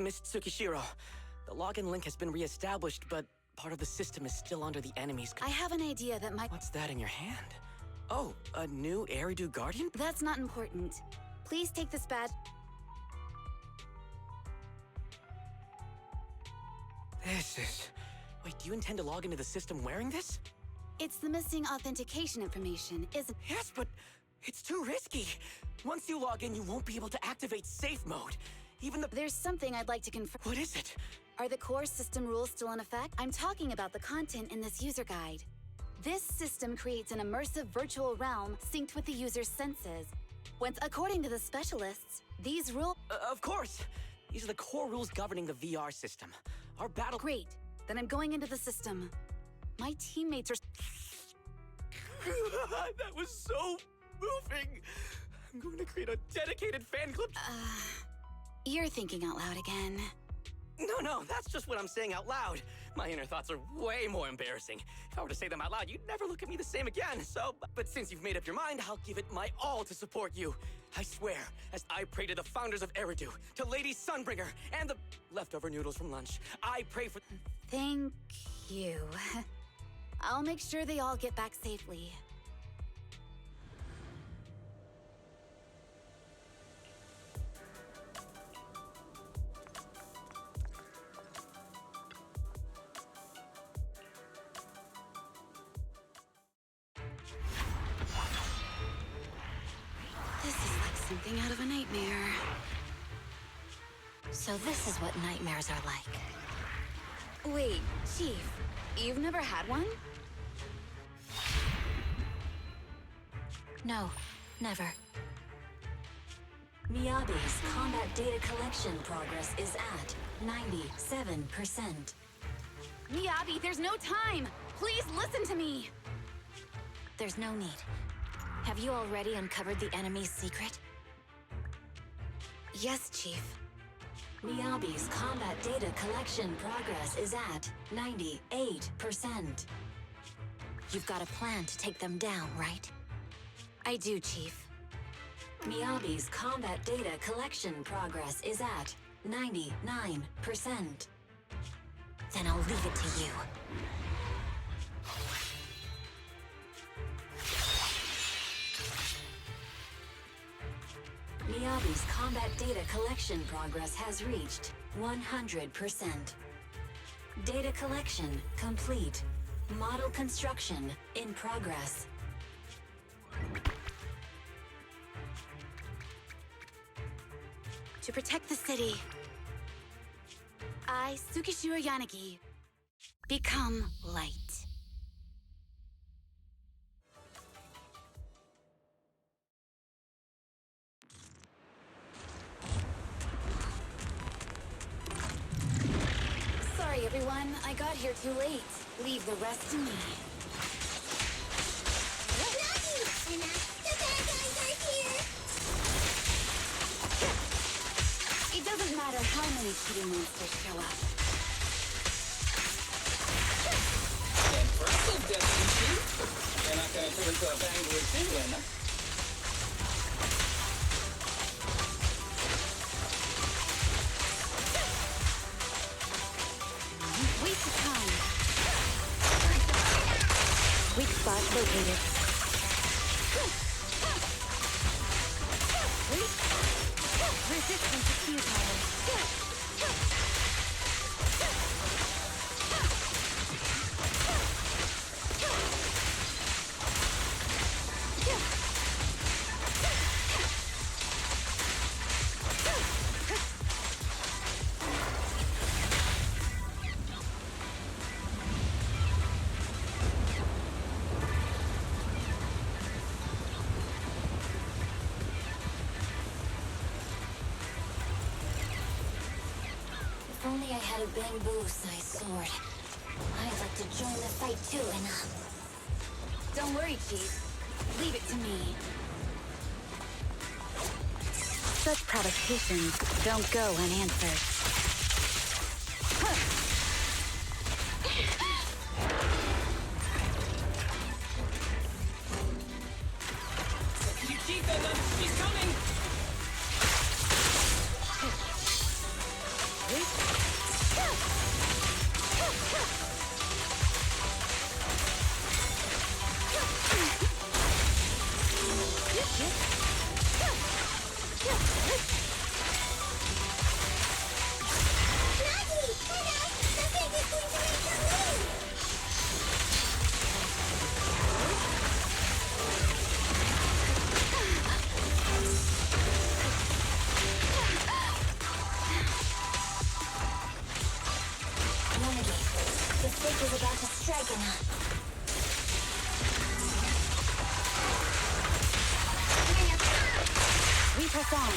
[SPEAKER 5] Miss Tsukishiro. The login link has been reestablished, but part of the system is still under the enemy's
[SPEAKER 7] I have an idea that might...
[SPEAKER 5] What's that in your hand? Oh, a new Eridu Guardian?
[SPEAKER 7] That's not important. Please take this badge.
[SPEAKER 5] This is... Wait, do you intend to log into the system wearing this?
[SPEAKER 7] It's the missing authentication information, isn't...
[SPEAKER 5] Yes, but it's too risky. Once you log in, you won't be able to activate safe mode. Even the...
[SPEAKER 7] There's something I'd like to confirm.
[SPEAKER 5] What is it?
[SPEAKER 7] Are the core system rules still in effect? I'm talking about the content in this user guide. This system creates an immersive virtual realm synced with the user's senses. According to the specialists, these rules...
[SPEAKER 5] Of course! These are the core rules governing the VR system. Our battle...
[SPEAKER 7] Great. Then I'm going into the system. My teammates are...
[SPEAKER 5] That was so moving! I'm going to create a dedicated fan club...
[SPEAKER 7] You're thinking out loud again.
[SPEAKER 5] No, that's just what I'm saying out loud. My inner thoughts are way more embarrassing. If I were to say them out loud, you'd never look at me the same again, so... But since you've made up your mind, I'll give it my all to support you. I swear, as I pray to the founders of Eridu, to Lady Sunbringer, and the leftover noodles from lunch, I pray for...
[SPEAKER 7] Thank you. I'll make sure they all get back safely. This is like something out of a nightmare.
[SPEAKER 9] So this is what nightmares are like.
[SPEAKER 7] Wait, Chief, you've never had one?
[SPEAKER 9] No, never. Miyabi's combat data collection progress is at 97%.
[SPEAKER 7] Miyabi, there's no time! Please listen to me!
[SPEAKER 9] There's no need. Have you already uncovered the enemy's secret?
[SPEAKER 7] Yes, Chief.
[SPEAKER 9] Miyabi's combat data collection progress is at 98%. You've got a plan to take them down, right?
[SPEAKER 7] I do, Chief.
[SPEAKER 9] Miyabi's combat data collection progress is at 99%. Then I'll leave it to you. Miyabi's combat data collection progress has reached 100%. Data collection complete. Model construction in progress.
[SPEAKER 7] To protect the city, I, Tsukishiro Yanagi, become light. Sorry, everyone. I got here too late. Leave the rest to me.
[SPEAKER 11] The bad guys are here!
[SPEAKER 7] It doesn't matter how many kitty monsters show up.
[SPEAKER 8] Impressive, Destiny Chief. You're not gonna turn into a Bangalore penguin, huh?
[SPEAKER 7] Waste of time. Weak spot located. Resistance is futile.
[SPEAKER 9] If only I had a bamboo-sized sword. I'd like to join the fight too, and
[SPEAKER 7] Don't worry, Chief. Leave it to me. Such provocations don't go unanswered.
[SPEAKER 8] Chief, she's coming!
[SPEAKER 9] is about to strike enough.
[SPEAKER 7] We perform.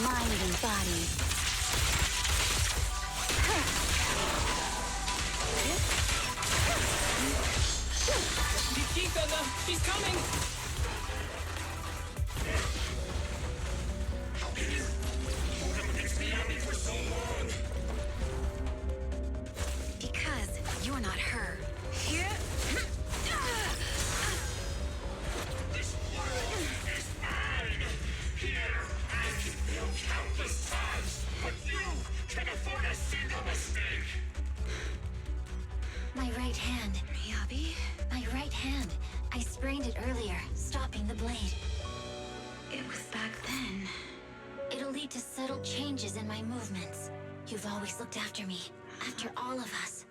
[SPEAKER 7] Mind and body.
[SPEAKER 8] She's coming!
[SPEAKER 7] Because you're not her.
[SPEAKER 1] This world is mine! Here, I can fail countless times, but you can afford a single mistake!
[SPEAKER 9] My right hand.
[SPEAKER 7] Miyabi?
[SPEAKER 9] My right hand. I sprained it earlier, stopping the blade.
[SPEAKER 7] It was back then.
[SPEAKER 9] It'll lead to subtle changes in my movements. You've always looked after me, after all of us.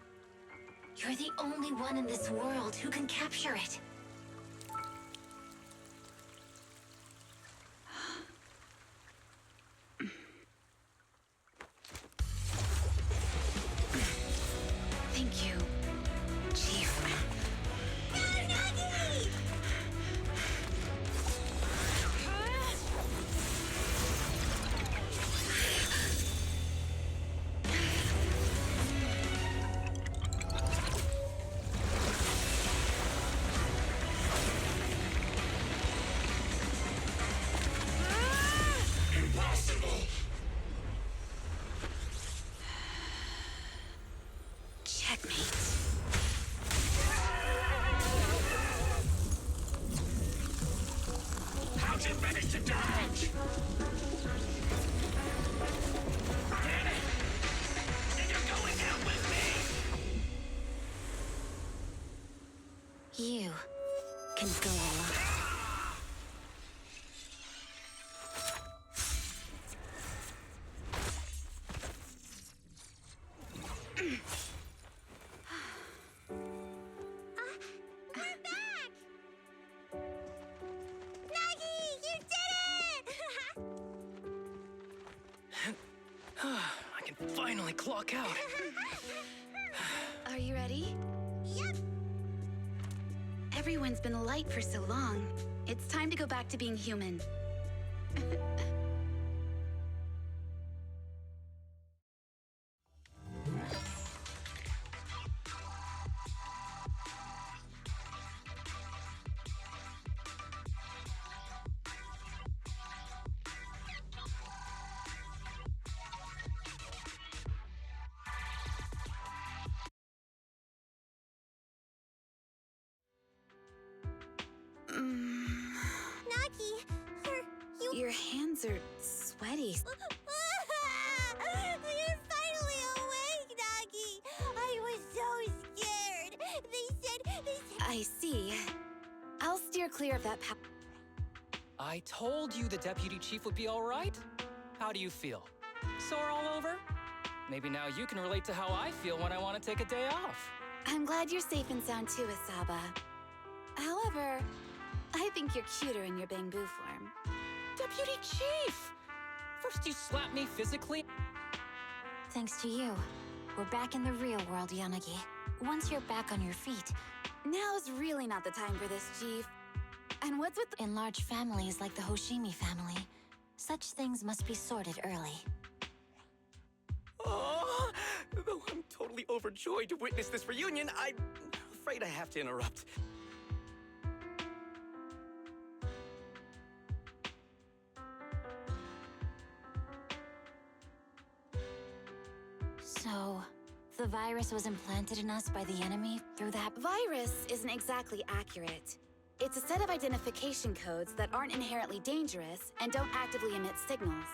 [SPEAKER 9] You're the only one in this world who can capture it.
[SPEAKER 7] Thank you, Chief.
[SPEAKER 1] Impossible!
[SPEAKER 7] Checkmate.
[SPEAKER 1] How'd you manage to dodge? Damn it! And you're going out with me!
[SPEAKER 9] You can go alone.
[SPEAKER 11] We're back! Nagi, you did it!
[SPEAKER 8] I can finally clock out.
[SPEAKER 7] Are you ready?
[SPEAKER 11] Yep.
[SPEAKER 7] Everyone's been light for so long. It's time to go back to being human.
[SPEAKER 11] Nagi, you...
[SPEAKER 7] Your hands are sweaty.
[SPEAKER 11] You're finally awake, Nagi! I was so scared! They said...
[SPEAKER 7] I see. I'll steer clear of that path.
[SPEAKER 8] I told you the deputy chief would be all right. How do you feel? Sore all over? Maybe now you can relate to how I feel when I want to take a day off.
[SPEAKER 7] I'm glad you're safe and sound too, Asaba. However, I think you're cuter in your bamboo form.
[SPEAKER 8] Deputy chief! First you slap me physically.
[SPEAKER 9] Thanks to you, we're back in the real world, Yanagi. Once you're back on your feet.
[SPEAKER 7] Now's really not the time for this, Chief. And what's with the—
[SPEAKER 9] In large families like the Hoshimi family, such things must be sorted early.
[SPEAKER 5] Oh, though I'm totally overjoyed to witness this reunion, I'm afraid I have to interrupt.
[SPEAKER 9] So, the virus was implanted in us by the enemy through that...
[SPEAKER 7] Virus isn't exactly accurate. It's a set of identification codes that aren't inherently dangerous and don't actively emit signals.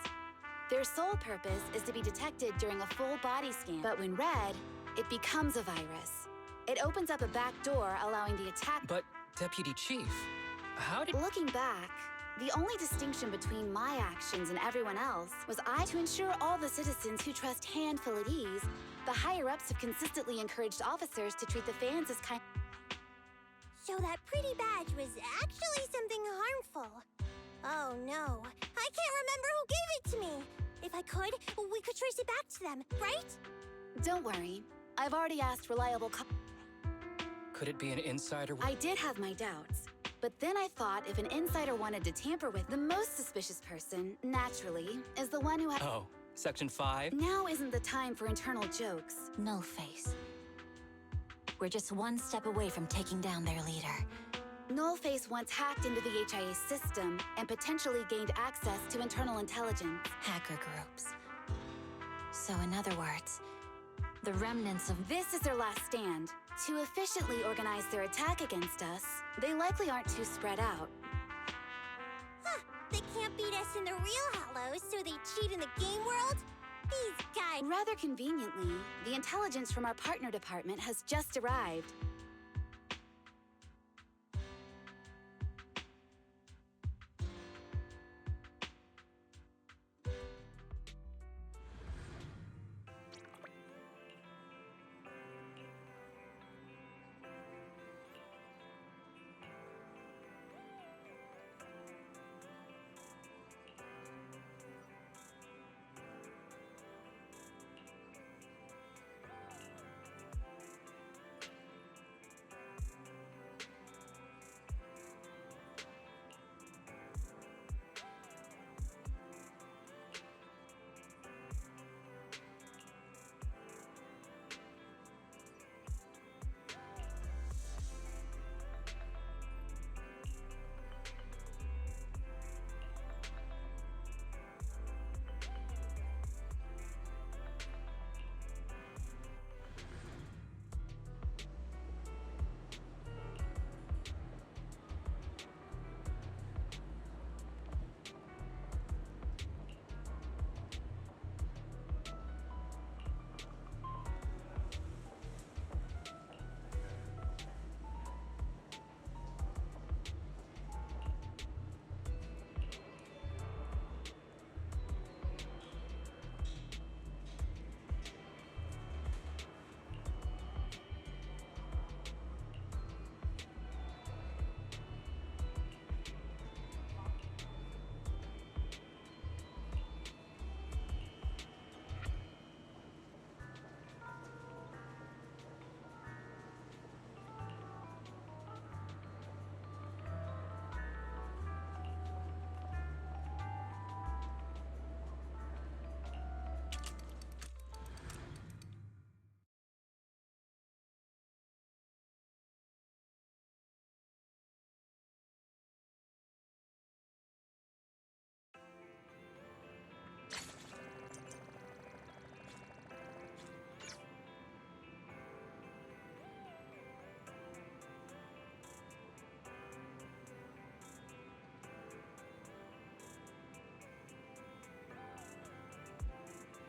[SPEAKER 7] Their sole purpose is to be detected during a full body scan. But when read, it becomes a virus. It opens up a back door, allowing the attack...
[SPEAKER 8] But, Deputy Chief, how did...
[SPEAKER 7] Looking back, the only distinction between my actions and everyone else was to ensure all the citizens who trust Handful at ease The higher-ups have consistently encouraged officers to treat the fans as kind.
[SPEAKER 11] So that pretty badge was actually something harmful. Oh no, I can't remember who gave it to me. If I could, we could trace it back to them, right?
[SPEAKER 7] Don't worry. I've already asked reliable
[SPEAKER 8] Could it be an insider?
[SPEAKER 7] I did have my doubts. But then I thought if an insider wanted to tamper with the most suspicious person, naturally, is the one who had—
[SPEAKER 8] Oh, Section 5?
[SPEAKER 7] Now isn't the time for internal jokes.
[SPEAKER 9] Nullface. We're just one step away from taking down their leader.
[SPEAKER 7] Nullface once hacked into the HIA system and potentially gained access to internal intelligence.
[SPEAKER 9] Hacker groups. So in other words, the remnants of—
[SPEAKER 7] This is their last stand. To efficiently organize their attack against us, they likely aren't too spread out.
[SPEAKER 11] Huh, they can't beat us in the real Hollows, so they cheat in the game world? These guys—
[SPEAKER 7] Rather conveniently, the intelligence from our partner department has just arrived.